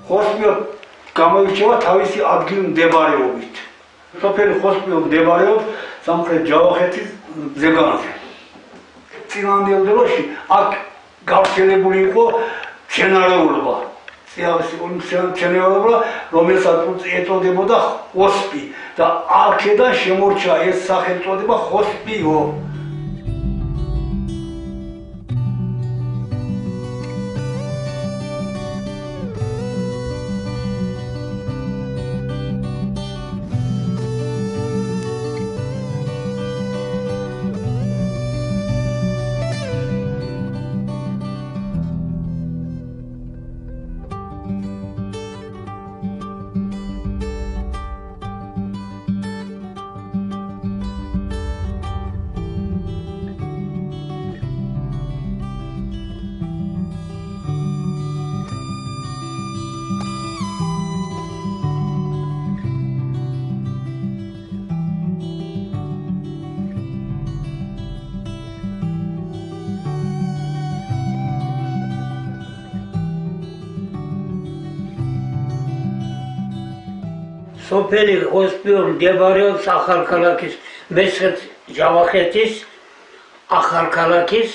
ხოსპიო გამოირჩევა თავისი ადგილმდებარეობით. სოფელი ხოსპიო მდებარეობს სამხრეთ ჯავახეთის ზეგანზე. წინანდელ დროში აქ გავრცელებული იყო მცენარეულობა. მცენარეულობა, რომელსაც ეწოდებოდა ხოსპი და აქედან შემორჩა ეს სახელწოდება ხოსპიო. სოფელი ხოსპიო მდებარეობს ახალქალაქის მესხეთ ჯავახეთის ახალქალაქის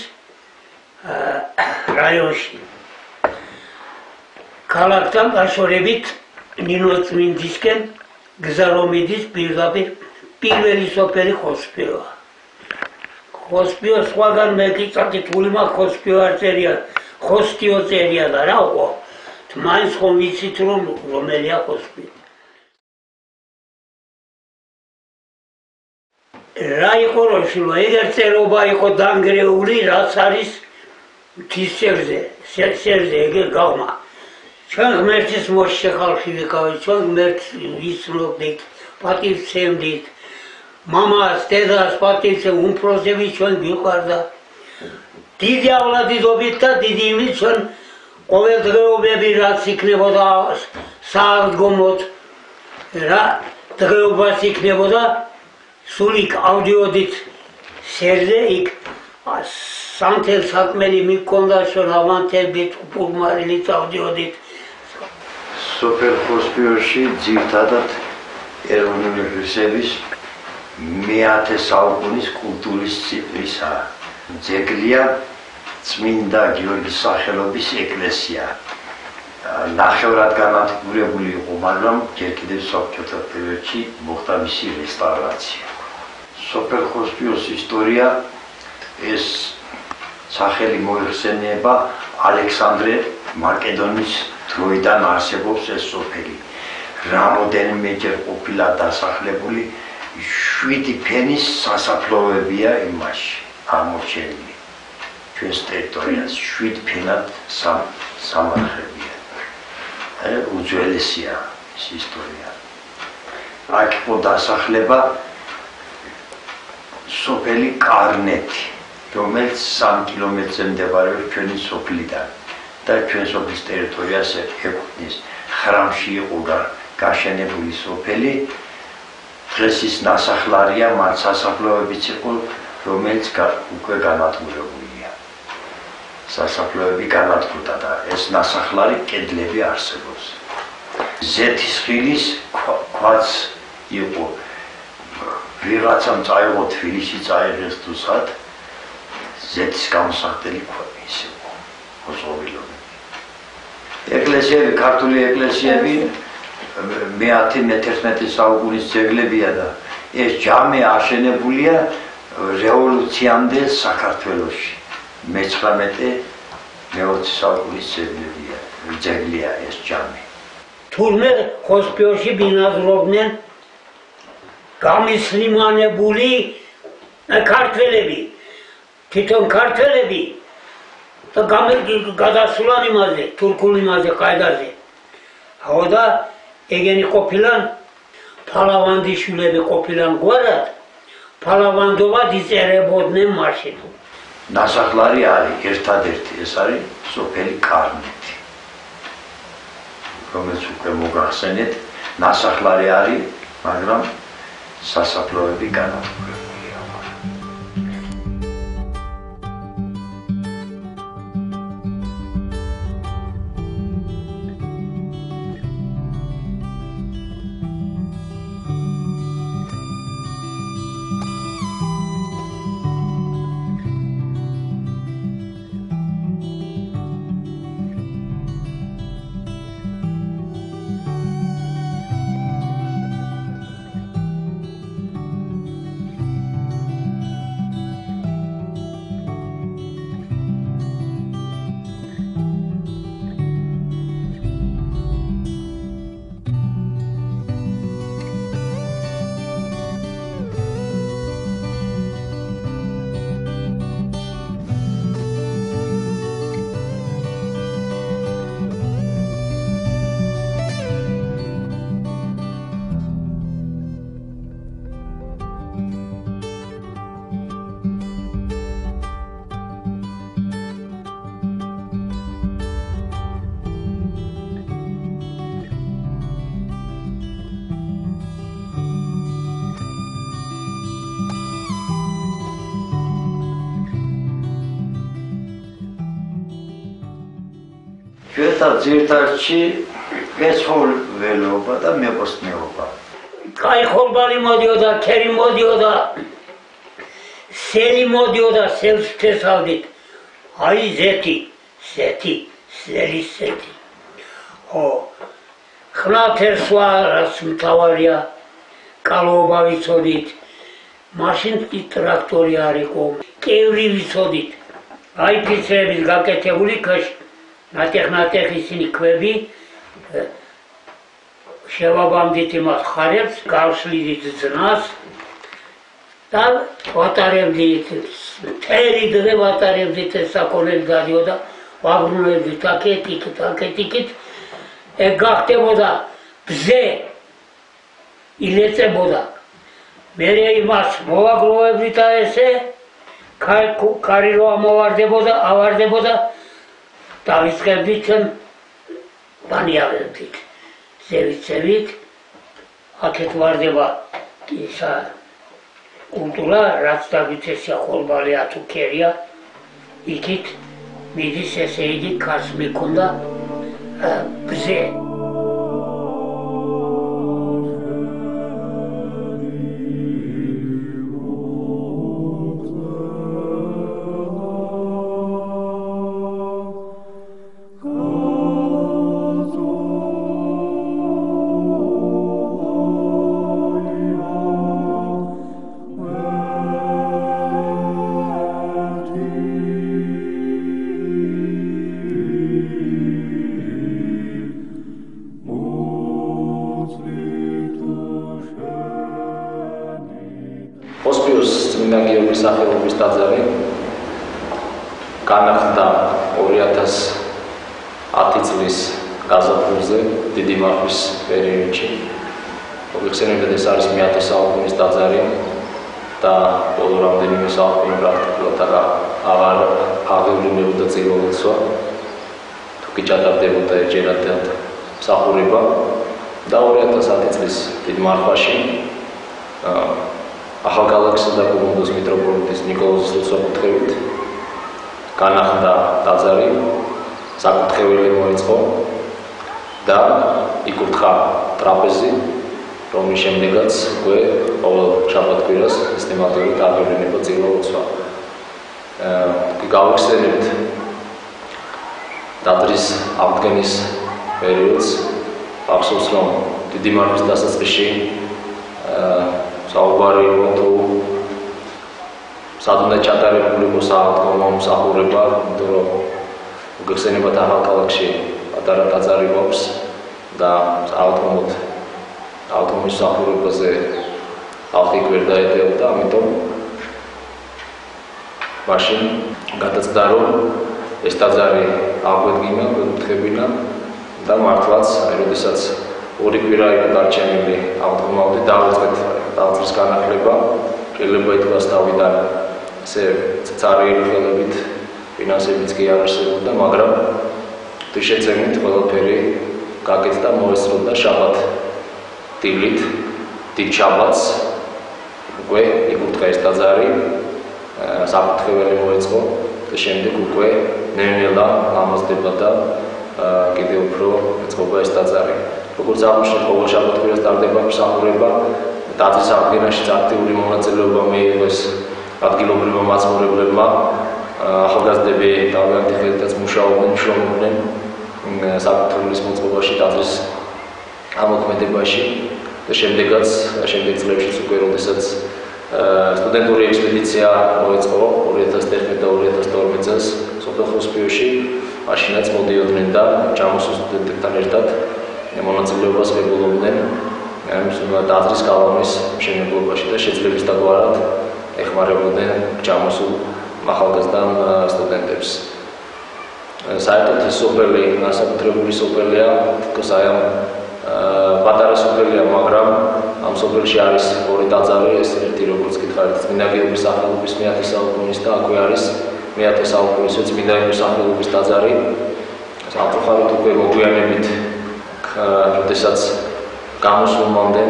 რაიონში. ქალაქთან გაშორებით ნინოწმინდისკენ გზა რომ მიდის პირდაპირ პირველი სოფელი ხოსპიოა. ხოსპიო სხვაგან მეკიწათი თული მაქვს ხოსპიო არ წერია, ხოსტიო წერია და რა ხო? მაინც ხომ ვიცით რომ რომელია ხოსპიო. რა იყო რომ შილო ეგერ წერობა იყო დანგრეული რაც არის მთის სერზე ეგერ გავმა ჩვენ ღმერთის მოსშე ხალხი ვიყავით ჩვენ ღმერთს ვიცნობდით პატივცემდით მამას დედას პატივცემ უმფროსები ჩვენ გვიყვარდა დიდი ავლადიდობით და დიდი იმით ჩვენ ყოველდღიობები რაც იქნებოდა სააღდგომოდ რა დღეობას იქნებოდა სულიკ ავდიოდით სერზე იქ სანთელ საკმელი მიქონდა შორავანთებით უპურმარილით ავდიოდით სოფელ ხოსპიოში ძირითადად ეროვნული ღირსების მე-10 საუკუნის კულტურის ციკლისაა. ძეგლია წმინდა გიორგის სახელობის ეკლესია. ნახევრად განადგურებული იყო, მაგრამ ჯერ კიდევ საბჭოთა პერიოდში მოხდა მისი რესტავრაცია. სოფელ ხოსპიოს ისტორია ეს სახელი მოიხსენიება ალექსანდრე მაკედონის დროიდან არსებობს ეს სოფელი. რამოდენიმეჯერ ყოფილა დასახლებული 7 ფენის სასაფლაოებია იმაში აღმოჩენილი. ჩვენს ტერიტორიაზე 7 ფენად სამარხებია. უძველესია ეს ისტორია. აქ იყო დასახლება სოფელი კარნეთი, რომელიც 3 კილომეტრზე მდებარეობს ჩვენი სოფლიდან და ჩვენ სოფლის ტერიტორიას ეკუთვნის. ხრამში იყო გაშენებული სოფელი. დღეს ის ნასახლარია, მათ სასაფლაოებიც იყო, რომელიც უკვე განადგურებულია. სასაფლაოები განადგურდა და ეს ნასახლარი კედლები არსებობს. ზეთისხილის ქვაც იყო. ვიღაცამ წაიღო თბილისში წაიღეს თუსად ზეთის გამოსახდელი ქვების იყო მოწყობილობები. ეკლესიები, ქართული ეკლესიები მე-11 საუკუნის ძეგლებია და ეს ჯამე აშენებულია რევოლუციამდე საქართველოში. მე-19 საუკუნის ძეგლია ეს ჯამე. თურმე ხოსპიოში ბინადრობდნენ გამისლიმანებული ქართველები, თვითონ ქართველები და გადასულან იმაზე, თურქულ იმაზე, ყაიდაზე. ხო და ეგენი ყოფილან ფალავანდიშვილები ყოფილან გვარად, ფალავანდობად იწერებოდნენ მაშინ. ნასახლარი არის ერთადერთი, ეს არის სოფელი კარნეთი, რომელიც უკვე მოგახსენეთ, ნასახლარი არის, მაგრამ სასაფლაოები განადგურებულია. ჩვენთან ძირითადში მეცხოველეობა და მებოსტნეობა. კაი ხორბალი მოდიოდა, ქერი მოდიოდა, სელი მოდიოდა, სელს თესავდით. აი ზეთი, სელის ზეთი. ხნათერსვა რაც მთავარია, კალოობა ვიცოდით, მაშინ ტრაქტორი არ იყო, კევრი ვიცოდით. აი ფიცრების გაკეთებული ქეში, ნატეხ ისინი ქვები, შევაბამდით იმას ხარებს, გავშლიდით ძნას და ვატარებდით, მთელი დღე ვატარებდით ეს საქონელი გადიოდა, ვაბრუნებდით აქეთ-იქით, ეგ გახდებოდა ბზე, ილეწებოდა. მერე იმას მოვაგროვებდით ესე, ქარი რო ავარდებოდა, დავიწყებდით, ვანიავებდით. ზევით, აქეთ ვარდება ისა კულტურა, რაც დაგვიცესია ხორბალია თუ ქერია, იქით მიდის ესე იგი ქარს მიქონდა ბზე. სახელობის ტაძარი განახლდა 2010 წლის გაზაფხულზე დიდი მარხვის პერიოდში. მოგეხსენებათ, ეს არის მე-10 საუკუნის ტაძარი და ბოლო რამდენიმე საუკუნე პრაქტიკულად აღარ აღევლინებოდა წიროლოცვა. თუ კი ჩატარდებოდა ეჯერადად მსახურება და 2010 წლის დიდ მარხვაში ახალგაზრდა და გუმბათის მიტროპოლიტის ნიკოლოზის ლოცვა-კუთხედით განახლდა ტაძარი, საკურთხეველი მოიწყო და იკურთხა ტრაპეზი, რომლის შემდეგაც უკვე ყოველ შაბათ-კვირას სისტემატურად აღევლინება წირვა-ლოცვა. გავიხსენებთ ტაძრის აღდგენის პერიოდს, ახსოვს, რომ დიდი მარხვის დასაწყისში საუბარი იყო თუ სად უნდა ჩატარებული იყო საავტომობილო მსახურება, იმიტომ რომ მოგეხსენებათ ახალქალაქში პატარა ტაძარი გვაქვს და ავტომობილის მსახურებაზე ხალხი ვერ დაედეოდა, ამიტომ მაშინ გადაწყდა, რომ ეს ტაძარი აღვედგინა, გვეკითხებინა და მართლაც, როდესაც ორი კვირა იყო დარჩენილი ავტომობილით, დავიწყეთ ტაძრის განახლება, შეიძლება ითქვას თავიდან ესე ცარიელი ხელებით, ფინანსებიც კი არ არსებობდა, მაგრამ თვითშეცემით ყველაფერი გაკეთდა, მოესწროდა შაბათ დილით, დიდ შაბათს უკვე იკურთხა ეს ტაძარი, საკურთხეველი მოეწყო და შემდეგ უკვე ნელ-ნელა ამოზდება და კიდევ უფრო ეწყობა ეს ტაძარი. როგორც აღნიშნეთ, ყოველ შაბათ-კვირას ტარდება მსახურება, ტაძრის აღდგენაში აქტიური მონაწილეობა მიიღეს ადგილობრივმა მაცხოვრებლებმა, ახალგაზრდები თავიანთი ხელითაც მუშაობდნენ საკურთხევლის მოწყობაში, ტაძრის ამოქმედებაში და შემდეგ წლებშიც უკვე, როდესაც სტუდენტური ექსპედიცია მოეწყო 2011 და 2012 წელს სოფელ-ხროსპიოში, მაშინაც მოდიოდნენ და ჩამოსულ სტუდენტებთან ერთად მონაწილეობას ვებულობდნენ ტაძრის გალავნის მშენებლობაში და შეძლების დაგვარად ეხმარებოდნენ ჩამოსულ ახალგაზრდა სტუდენტებს. საერთოდ ეს სოფელი, განსაკუთრებული სოფელია, თქოს აი ამ პატარა სოფელია, მაგრამ ამ სოფელში არის ორი ტაძარი, ეს ერთი როგორც გითხარით, წმინდა გიორგის სახელობის მე-10 საუკუნის და აქვე არის მე-10 საუკუნის წმინდა გიორგის სახელობის ტაძარი. სამწუხაროდ უკვე მოგვიანებით, როდესაც გამოსულმამდე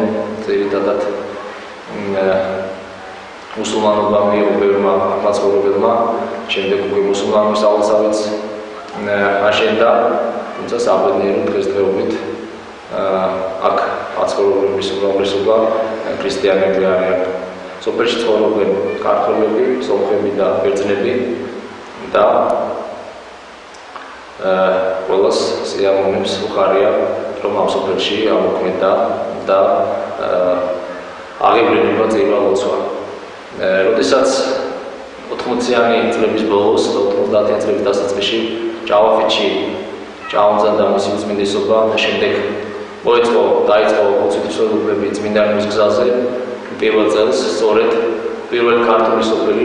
ძირითადად მუსულმანობა მიიღო ბევრმა მაცხოვრებელმა, შემდეგ უკვე მუსულმანური სალოცავიც აშენდა თუმცა საბედნიეროდ დღესდღეობით აქ აცხოვრების უმრავლესობა ქრისტიანები არიან. სოფელში ცხოვრობენ ქართველები, სომხები და ბერძნები და ყველას სიამოვნებს უხარია, რომ ამ სოფელში ამოქმედა და აღევლება ძირა ლოცვა. როდესაც 80-იანი წლების ბოლოს, 90-იანი წლების დასაწყისში ჯავახეთში ჩაამზადა მისი უწმინდესობა და შემდეგ დაიწყო მოციქულობები წმინდანების გზაზე. პირველ წელს სწორედ პირველი ქართული სოფელი,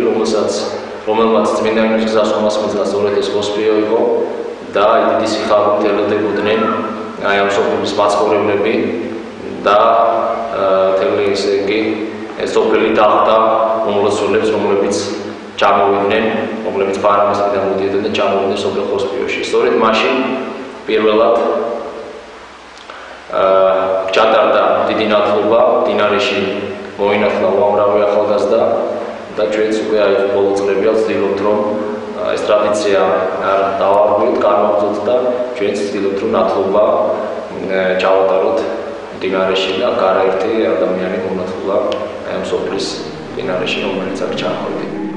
რომელმაც წმინდანების გზას უმასპინძლა სწორედ ეს ხოსპიო იყო და დიდი სიხარულით ელოდებოდნენ აი ამ სოფლის მაცხოვრებლები და თელი ესე იგი ეს სოფელი დახვდა უმრავლესობებს, რომლებიც ჩამოვიდნენ, რომლებიც ფარამასიდან მოდიოდნენ და ჩამოვიდნენ სოფელ ხოსპიოში. სწორედ მაშინ პირველად ჩატარდა დიდი ნათლობა დინარეში მოინათლა უამრავი ახალგაზრდა და ჩვენც უკვე აი ბოლო წლები ვცდილობთ რომ ეს ტრადიცია არ დავარღვიოთ, განვაგრძოთ და ჩვენც ვცდილობთ რომ ნათლობა ჩავატაროთ დინარეში და არაერთი ადამიანი მონათლა ამ სოფლის დინარეში, რომელიც აქ ჩამოვიდა.